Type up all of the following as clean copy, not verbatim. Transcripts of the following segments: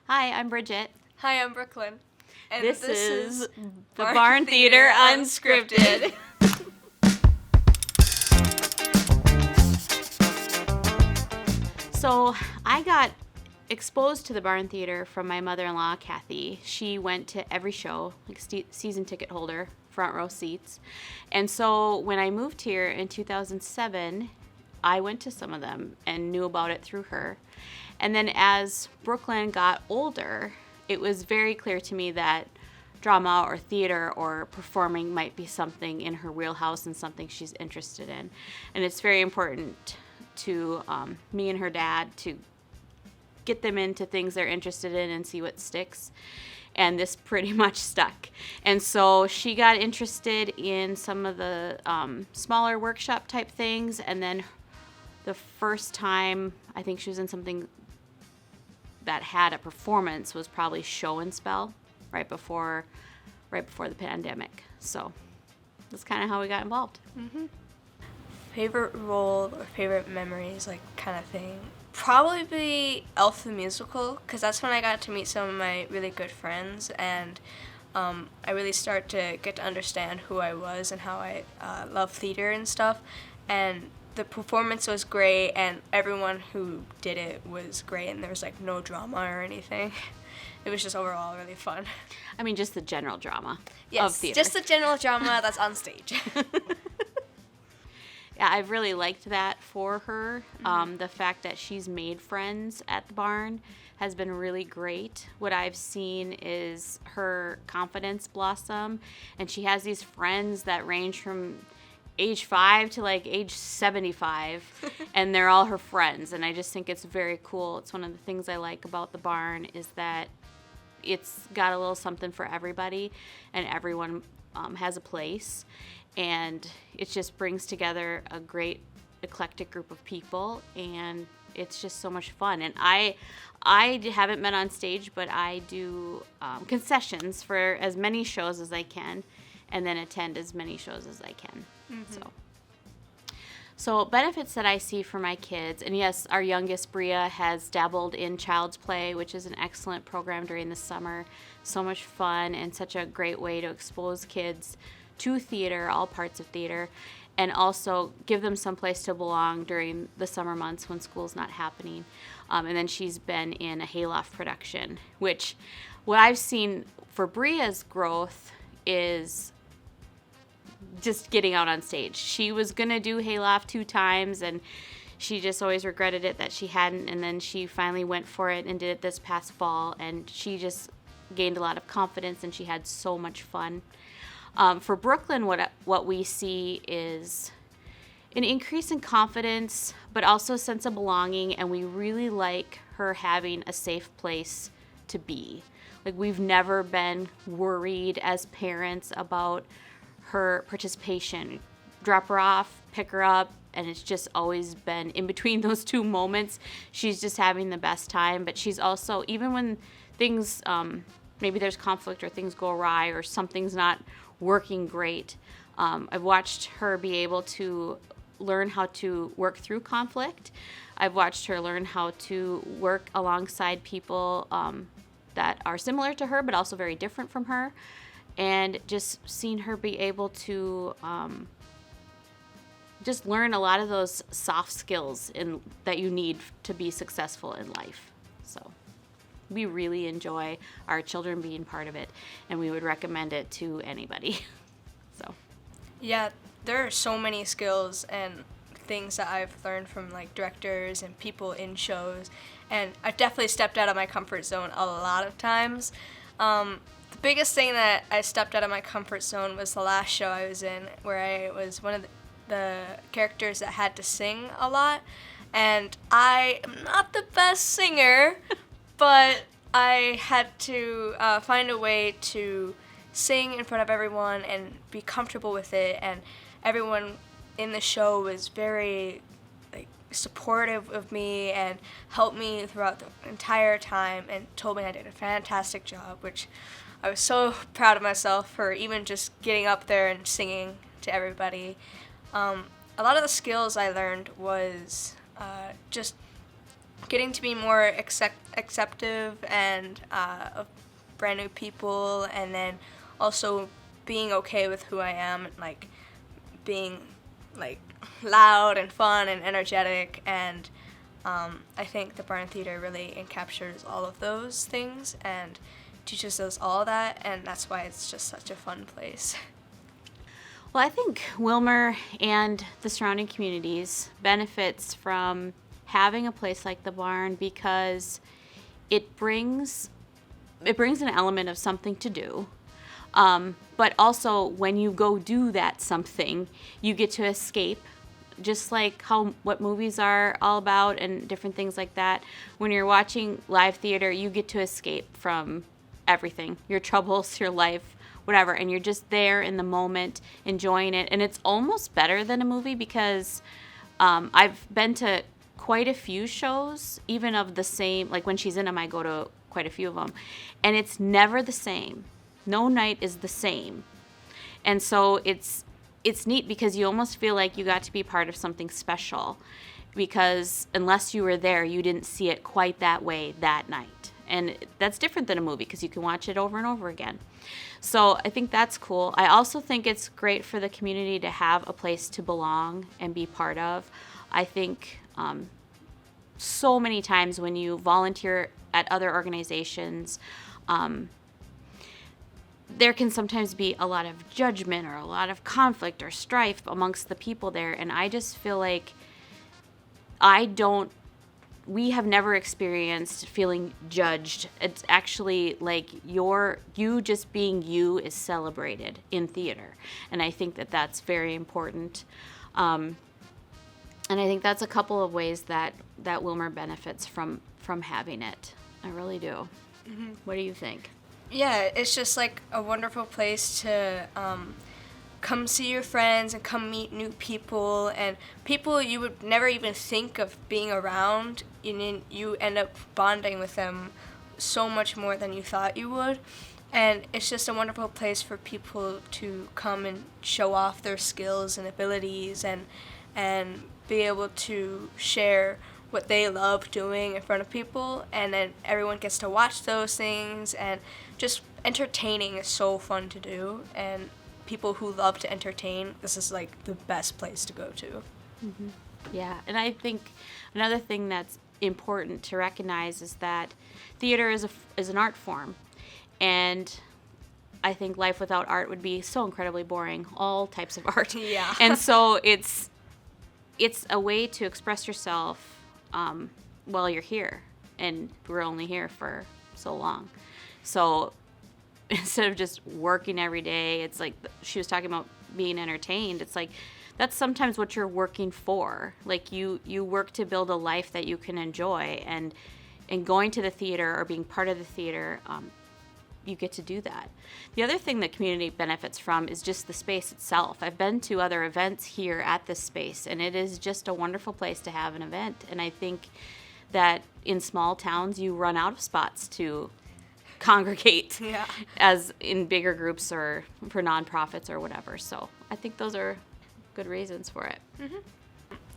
Hi, I'm Bridget. Hi, I'm Brooklyn. And this is the Barn Theater Unscripted. So I got exposed to the Barn Theater from my mother-in-law, Kathy. She went to every show, like season ticket holder, front row seats. And so when I moved here in 2007, I went to some of them and knew about it through her. And then as Brooklyn got older, it was very clear to me that drama or theater or performing might be something in her wheelhouse and something she's interested in. And it's very important to me and her dad to get them into things they're interested in and see what sticks. And this pretty much stuck. And so she got interested in some of the smaller workshop type things. And then the first time I think she was in something that had a performance was probably Show and Spell right before the pandemic. So that's kind of how we got involved. Mm-hmm. Favorite role or favorite memories, like kind of thing, probably be Elf the Musical, because that's when I got to meet some of my really good friends, and I really start to get to understand who I was and how I love theater and stuff. And the performance was great, and everyone who did it was great, and there was like no drama or anything. It was just overall really fun. I mean, just the general drama of theater. Just the general drama that's on stage. Yeah, I've really liked that for her. The fact that she's made friends at the barn has been really great. What I've seen is her confidence blossom, and she has these friends that range from age 5 to like age 75, and they're all her friends, and I just think it's very cool. It's one of the things I like about the barn is that it's got a little something for everybody, and everyone has a place. And it just brings together a great eclectic group of people, and it's just so much fun. And I haven't been on stage, but I do concessions for as many shows as I can, and then attend as many shows as I can. Mm-hmm. So benefits that I see for my kids, and yes, our youngest, Bria, has dabbled in Child's Play, which is an excellent program during the summer. So much fun and such a great way to expose kids to theater, all parts of theater, and also give them some place to belong during the summer months when school's not happening. And then she's been in a Hayloft production, which what I've seen for Bria's growth is just getting out on stage. She was going to do Hayloft 2 times, and she just always regretted it that she hadn't, and then she finally went for it and did it this past fall, and she just gained a lot of confidence, and she had so much fun. For Brooklyn, what we see is an increase in confidence, but also a sense of belonging, and we really like her having a safe place to be. Like, we've never been worried as parents about her participation. Drop her off, pick her up, and it's just always been in between those 2 moments. She's just having the best time, but she's also, even when things, maybe there's conflict or things go awry or something's not working great, I've watched her be able to learn how to work through conflict. I've watched her learn how to work alongside people that are similar to her but also very different from her, and just seen her be able to just learn a lot of those soft skills that you need to be successful in life. So we really enjoy our children being part of it, and we would recommend it to anybody. So, yeah, there are so many skills and things that I've learned from like directors and people in shows, and I've definitely stepped out of my comfort zone a lot of times. The biggest thing that I stepped out of my comfort zone was the last show I was in, where I was one of the characters that had to sing a lot, and I am not the best singer, but I had to find a way to sing in front of everyone and be comfortable with it, and everyone in the show was very supportive of me and helped me throughout the entire time and told me I did a fantastic job, which I was so proud of myself for even just getting up there and singing to everybody. A lot of the skills I learned was just getting to be more acceptive and of brand new people, and then also being okay with who I am, like being like loud and fun and energetic, and I think the Barn Theater really encaptures all of those things and teaches us all that, and that's why it's just such a fun place. Well, I think Wilmer and the surrounding communities benefits from having a place like the Barn because it brings an element of something to do. But also, when you go do that something, you get to escape, just like what movies are all about and different things like that. When you're watching live theater, you get to escape from everything, your troubles, your life, whatever, and you're just there in the moment, enjoying it. And it's almost better than a movie because I've been to quite a few shows, even of the same, like when she's in them, I go to quite a few of them, and it's never the same. No night is the same. And so it's neat because you almost feel like you got to be part of something special, because unless you were there, you didn't see it quite that way that night. And that's different than a movie because you can watch it over and over again. So I think that's cool. I also think it's great for the community to have a place to belong and be part of. I think so many times when you volunteer at other organizations, there can sometimes be a lot of judgment or a lot of conflict or strife amongst the people there. And I just feel like we have never experienced feeling judged. It's actually like you just being you is celebrated in theater. And I think that that's very important. And I think that's a couple of ways that Wilmer benefits from having it. I really do. Mm-hmm. What do you think? Yeah, it's just like a wonderful place to come see your friends and come meet new people, and people you would never even think of being around. You end up bonding with them so much more than you thought you would. And it's just a wonderful place for people to come and show off their skills and abilities and be able to share what they love doing in front of people, and then everyone gets to watch those things, and just entertaining is so fun to do, and people who love to entertain, this is like the best place to go to. Mm-hmm. Yeah, and I think another thing that's important to recognize is that theater is an art form, and I think life without art would be so incredibly boring, all types of art. Yeah. And so it's a way to express yourself while you're here, and we're only here for so long. So instead of just working every day, it's like she was talking about being entertained. It's like that's sometimes what you're working for. Like you work to build a life that you can enjoy, and going to the theater or being part of the theater, you get to do that. The other thing that community benefits from is just the space itself. I've been to other events here at this space, and it is just a wonderful place to have an event. And I think that in small towns, you run out of spots to congregate, yeah, as in bigger groups or for nonprofits or whatever. So I think those are good reasons for it. Mm-hmm.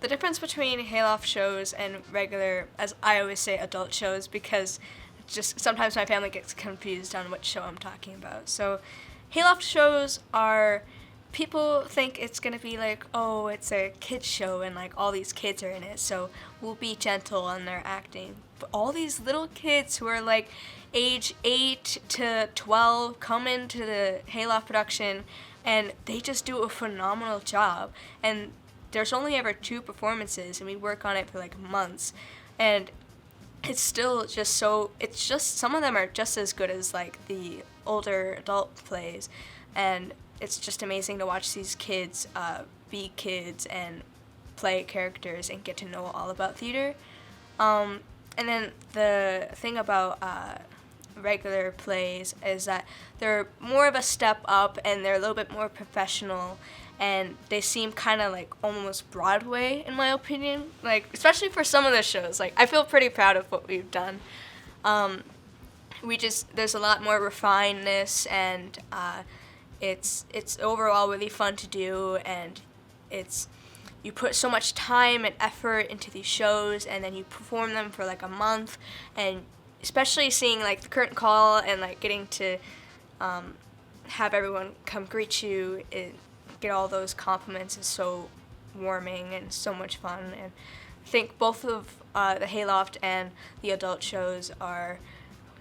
The difference between Hayloft shows and regular, as I always say, adult shows, because just sometimes my family gets confused on what show I'm talking about. So Hayloft shows are, people think it's going to be like, oh, it's a kids show and like all these kids are in it, so we'll be gentle on their acting. But all these little kids who are like age 8 to 12 come into the Hayloft production, and they just do a phenomenal job. And there's only ever 2 performances, and we work on it for like months. And it's still just so, it's just, some of them are just as good as like the older adult plays, and it's just amazing to watch these kids be kids and play characters and get to know all about theater. And then the thing about regular plays is that they're more of a step up, and they're a little bit more professional, and they seem kind of like almost Broadway, in my opinion, like especially for some of the shows. Like I feel pretty proud of what we've done. There's a lot more refinedness, and it's overall really fun to do, and you put so much time and effort into these shows, and then you perform them for like a month, and especially seeing like the curtain call and like getting to have everyone come greet you and get all those compliments is so warming and so much fun. And I think both of the Hayloft and the adult shows are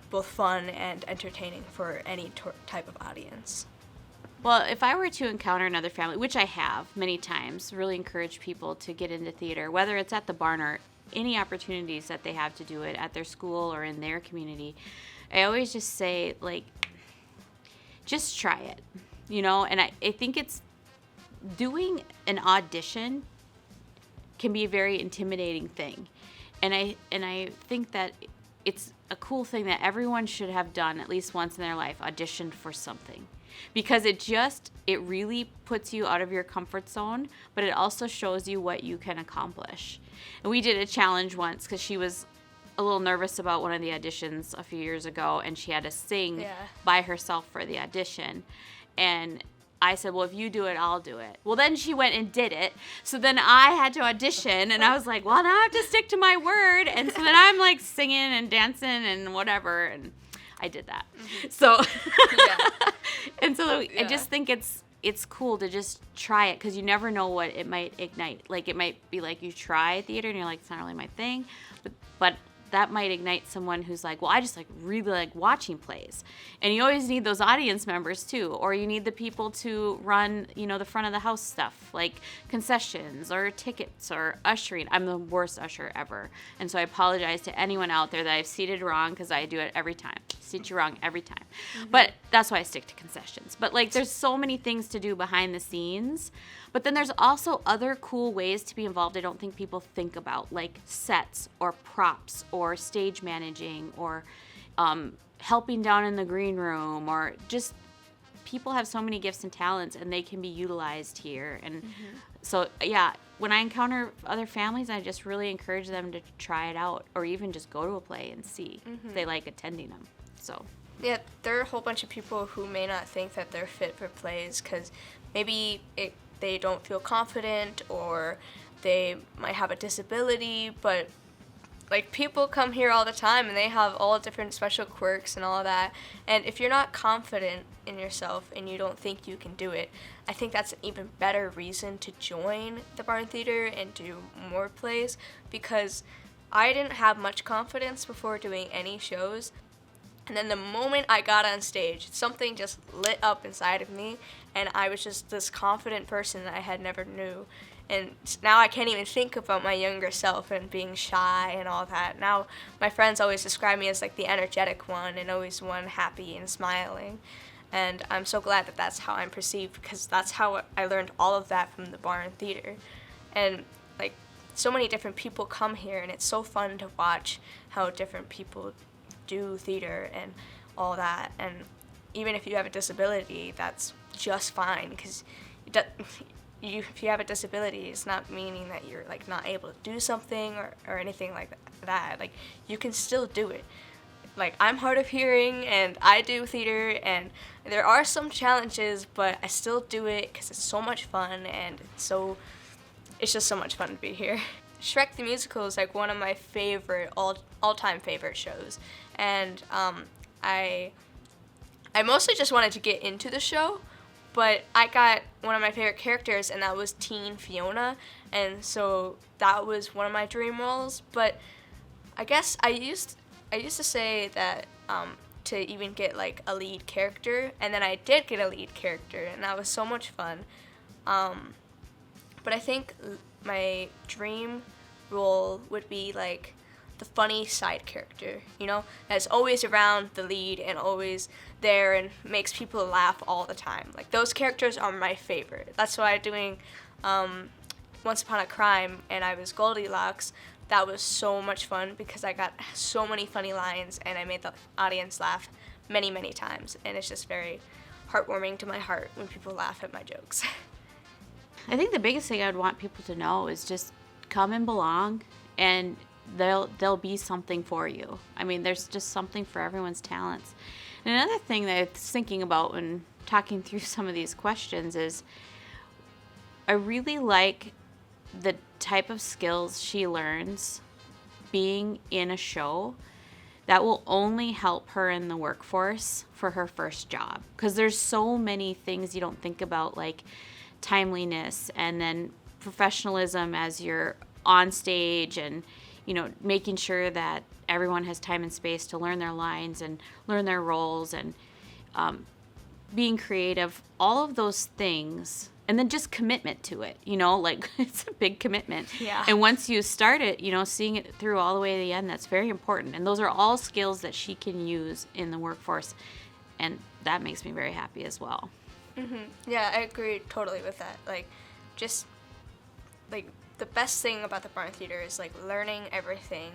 both fun and entertaining for any type of audience. Well, if I were to encounter another family, which I have many times, really encourage people to get into theater, whether it's at the barn or any opportunities that they have to do it at their school or in their community, I always just say, like, just try it, you know? And I think it's doing an audition can be a very intimidating thing. And I think that it's a cool thing that everyone should have done at least once in their life, auditioned for something. Because it really puts you out of your comfort zone, but it also shows you what you can accomplish. And we did a challenge once because she was a little nervous about one of the auditions a few years ago, and she had to sing by herself for the audition. And I said, well, if you do it, I'll do it. Well, then she went and did it. So then I had to audition, and I was like, well, now I have to stick to my word. And so then I'm like singing and dancing and whatever, and I did that. Mm-hmm. So, and so I just think it's cool to just try it, because you never know what it might ignite. Like, it might be like you try theater and you're like, it's not really my thing, but that might ignite someone who's like, well, I just like really like watching plays. And you always need those audience members too, or you need the people to run, you know, the front of the house stuff, like concessions or tickets or ushering. I'm the worst usher ever. And so I apologize to anyone out there that I've seated wrong, because I do it every time. Seat you wrong every time. Mm-hmm. But that's why I stick to concessions. But like, there's so many things to do behind the scenes. But then there's also other cool ways to be involved I don't think people think about, like sets or props or stage managing or helping down in the green room, or just people have so many gifts and talents and they can be utilized here. And so, yeah, when I encounter other families, I just really encourage them to try it out, or even just go to a play and see if they like attending them. So. Yeah, there are a whole bunch of people who may not think that they're fit for plays because maybe they don't feel confident, or they might have a disability, but like, people come here all the time and they have all different special quirks and all that. And if you're not confident in yourself and you don't think you can do it, I think that's an even better reason to join the Barn Theater and do more plays, because I didn't have much confidence before doing any shows. And then the moment I got on stage, something just lit up inside of me, and I was just this confident person that I had never knew. And now I can't even think about my younger self and being shy and all that. Now my friends always describe me as like the energetic one and always one happy and smiling. And I'm so glad that that's how I'm perceived, because that's how I learned all of that from the Barn Theater. And like, so many different people come here, and it's so fun to watch how different people do theater and all that. And even if you have a disability, that's just fine, because if you have a disability, it's not meaning that you're like not able to do something or anything like that. Like, you can still do it. Like, I'm hard of hearing and I do theater, and there are some challenges, but I still do it because it's so much fun, and it's just so much fun to be here. Shrek the Musical is like one of my favorite all-time favorite shows, and I mostly just wanted to get into the show, but I got one of my favorite characters, and that was Teen Fiona, and so that was one of my dream roles. But I guess I used to say that to even get like a lead character, and then I did get a lead character, and that was so much fun. But I think my dream role would be like the funny side character, you know, that's always around the lead and always there and makes people laugh all the time. Like, those characters are my favorite. That's why doing Once Upon a Crime and I was Goldilocks, that was so much fun, because I got so many funny lines and I made the audience laugh many, many times. And it's just very heartwarming to my heart when people laugh at my jokes. I think the biggest thing I would want people to know is just come and belong, and there'll be something for you. I mean, there's just something for everyone's talents. And another thing that I was thinking about when talking through some of these questions is, I really like the type of skills she learns being in a show, that will only help her in the workforce for her first job. Because there's so many things you don't think about, like timeliness and then professionalism as you're on stage, and making sure that everyone has time and space to learn their lines and learn their roles, and being creative, all of those things. And then just commitment to it, like it's a big commitment. Yeah. And once you start it, seeing it through all the way to the end, that's very important. And those are all skills that she can use in the workforce. And that makes me very happy as well. Mm-hmm. Yeah, I agree totally with that. Like, just, like, the best thing about the Barn Theater is, like, learning everything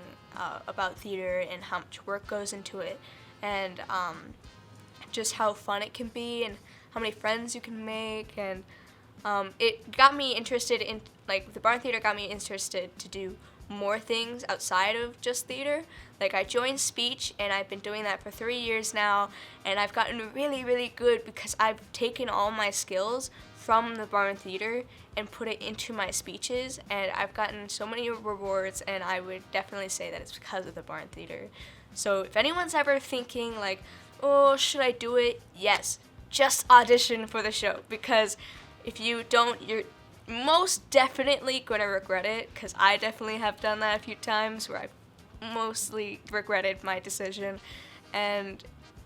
about theater and how much work goes into it. And just how fun it can be and how many friends you can make. And it got me interested in, like, the Barn Theater got me interested to do more things outside of just theater. Like, I joined speech, and I've been doing that for 3 years now, and I've gotten really, really good because I've taken all my skills from the Barn Theater and put it into my speeches, and I've gotten so many rewards, and I would definitely say that it's because of the Barn Theater. So if anyone's ever thinking, like, oh, should I do it? Yes, just audition for the show, because if you don't, you're most definitely going to regret it, because I definitely have done that a few times where I've mostly regretted my decision. And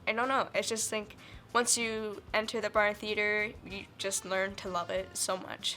I don't know, it's just like once you enter the Barn Theater, you just learn to love it so much.